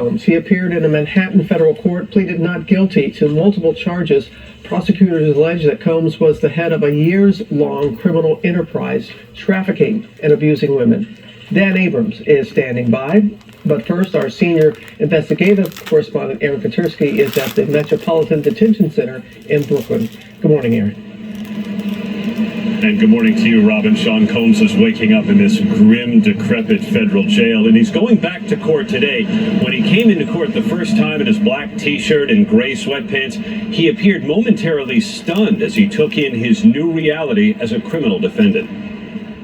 Combs. He appeared in a Manhattan federal court, pleaded not guilty to multiple charges. Prosecutors allege that Combs was the head of a years-long criminal enterprise trafficking and abusing women. Dan Abrams is standing by. But first, our senior investigative correspondent, Aaron Katersky, is at the Metropolitan Detention Center in Brooklyn. Good morning, Aaron. And good morning to you, Robin. Sean Combs is waking up in this grim, decrepit federal jail, and he's going back to court today. When he came into court the first time in his black T-shirt and gray sweatpants, he appeared momentarily stunned as he took in his new reality as a criminal defendant.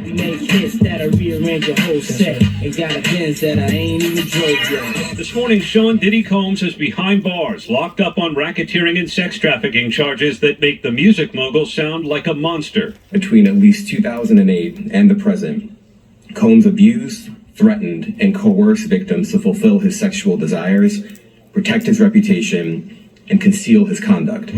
We make hits that'll rearrange your whole set, and got a Benz that I ain't even drove yet. This morning, Sean Diddy Combs is behind bars, locked up on racketeering and sex trafficking charges that make the music mogul sound like a monster. Between at least 2008 and the present, Combs abused, threatened, and coerced victims to fulfill his sexual desires, protect his reputation, and conceal his conduct.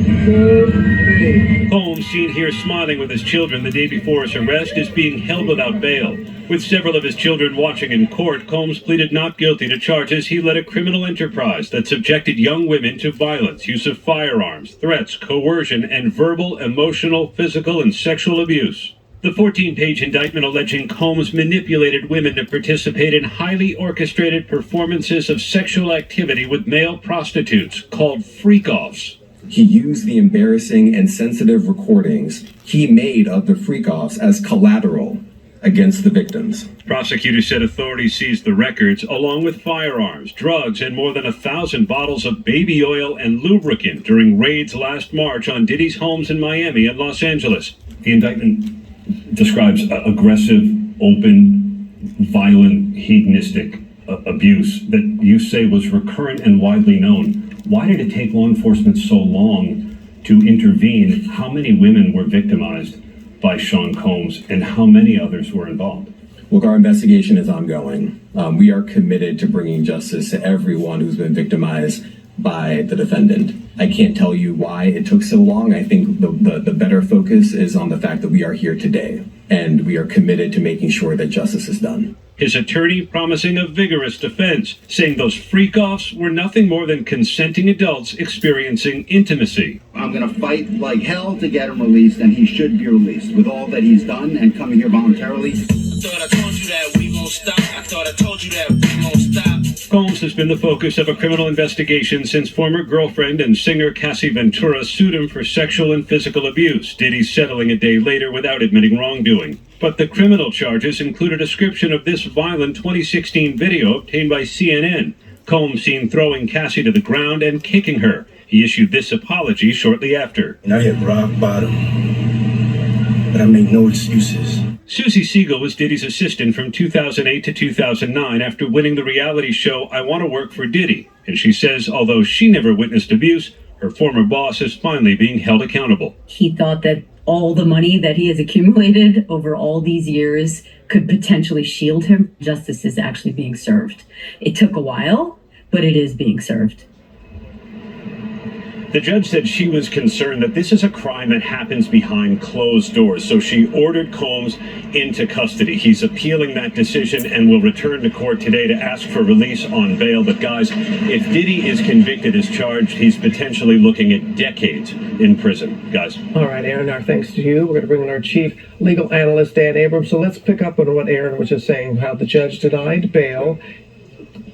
Combs, seen here smiling with his children the day before his arrest, is being held without bail. With several of his children watching in court, Combs pleaded not guilty to charges he led a criminal enterprise that subjected young women to violence, use of firearms, threats, coercion, and verbal, emotional, physical, and sexual abuse. The 14-page indictment alleging Combs manipulated women to participate in highly orchestrated performances of sexual activity with male prostitutes called freak-offs. He used the embarrassing and sensitive recordings he made of the freak-offs as collateral against the victims. Prosecutors said authorities seized the records along with firearms, drugs, and more than 1,000 bottles of baby oil and lubricant during raids last March on Diddy's homes in Miami and Los Angeles. The indictment describes aggressive, open, violent, hedonistic abuse that you say was recurrent and widely known. Why did it take law enforcement so long to intervene? How many women were victimized by Sean Combs, and how many others were involved? Look, our investigation is ongoing. We are committed to bringing justice to everyone who's been victimized by the defendant. I can't tell you why it took so long. I think the better focus is on the fact that we are here today, and we are committed to making sure that justice is done. His attorney promising a vigorous defense, saying those freak-offs were nothing more than consenting adults experiencing intimacy. I'm going to fight like hell to get him released, and he should be released with all that he's done and coming here voluntarily. I thought I told you that we won't stop. I thought I told you that we won't stop. Combs has been the focus of a criminal investigation since former girlfriend and singer Cassie Ventura sued him for sexual and physical abuse, Diddy settling a day later without admitting wrongdoing. But the criminal charges include a description of this violent 2016 video obtained by CNN. Combs seen throwing Cassie to the ground and kicking her. He issued this apology shortly after. And I hit rock bottom, but I make no excuses. Susie Siegel was Diddy's assistant from 2008 to 2009 after winning the reality show I Want to Work for Diddy. And she says although she never witnessed abuse, her former boss is finally being held accountable. He thought that all the money that he has accumulated over all these years could potentially shield him. Justice is actually being served. It took a while, but it is being served. The judge said she was concerned that this is a crime that happens behind closed doors, so she ordered Combs into custody. He's appealing that decision and will return to court today to ask for release on bail. But guys, if Diddy is convicted as charged, he's potentially looking at decades in prison. Guys. All right, Aaron, our thanks to you. We're going to bring in our chief legal analyst, Dan Abrams. So let's pick up on what Aaron was just saying, how the judge denied bail.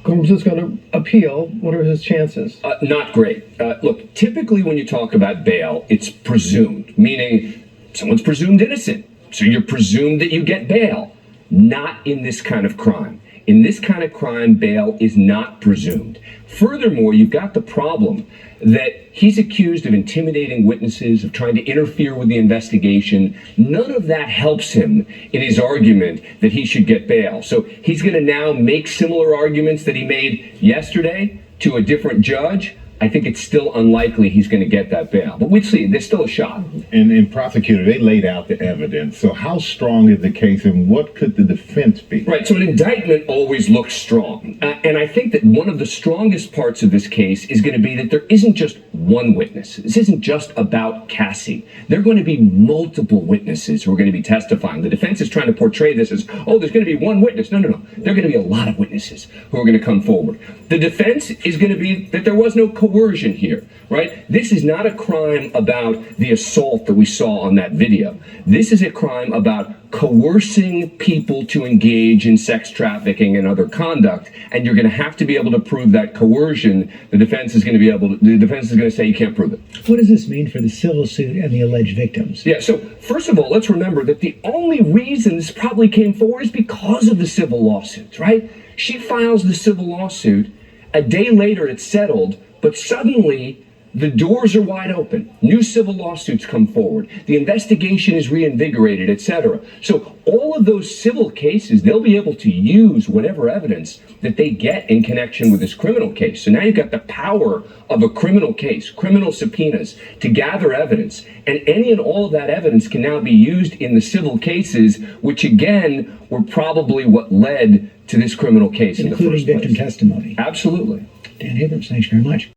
Combs is going to appeal. What are his chances? Not great. Look, typically when you talk about bail, it's presumed, meaning someone's presumed innocent. So you're presumed that you get bail. Not in this kind of crime. In this kind of crime, bail is not presumed. Furthermore, you've got the problem that he's accused of intimidating witnesses, of trying to interfere with the investigation. None of that helps him in his argument that he should get bail. So he's going to now make similar arguments that he made yesterday to a different judge. I think it's still unlikely he's going to get that bail. But we'd see. There's still a shot. And prosecutor, they laid out the evidence. So how strong is the case, and what could the defense be? Right. So an indictment always looks strong. And I think that one of the strongest parts of this case is going to be that there isn't just one witness. This isn't just about Cassie. There are going to be multiple witnesses who are going to be testifying. The defense is trying to portray this as, oh, there's going to be one witness. No. There are going to be a lot of witnesses who are going to come forward. The defense is going to be that there was no coercion here, right? This is not a crime about the assault that we saw on that video. This is a crime about coercing people to engage in sex trafficking and other conduct, and you're going to have to be able to prove that coercion. The defense is going to say you can't prove it. What does this mean for the civil suit and the alleged victims? Yeah, so first of all, let's remember that the only reason this probably came forward is because of the civil lawsuits, right? She files the civil lawsuit, a day later it's settled, but suddenly the doors are wide open. New civil lawsuits come forward. The investigation is reinvigorated, etc. So all of those civil cases, they'll be able to use whatever evidence that they get in connection with this criminal case. So now you've got the power of a criminal case, criminal subpoenas, to gather evidence. And any and all of that evidence can now be used in the civil cases, which again were probably what led to this criminal case in the first place. Including victim testimony. Absolutely. Dan Abrams, thanks very much.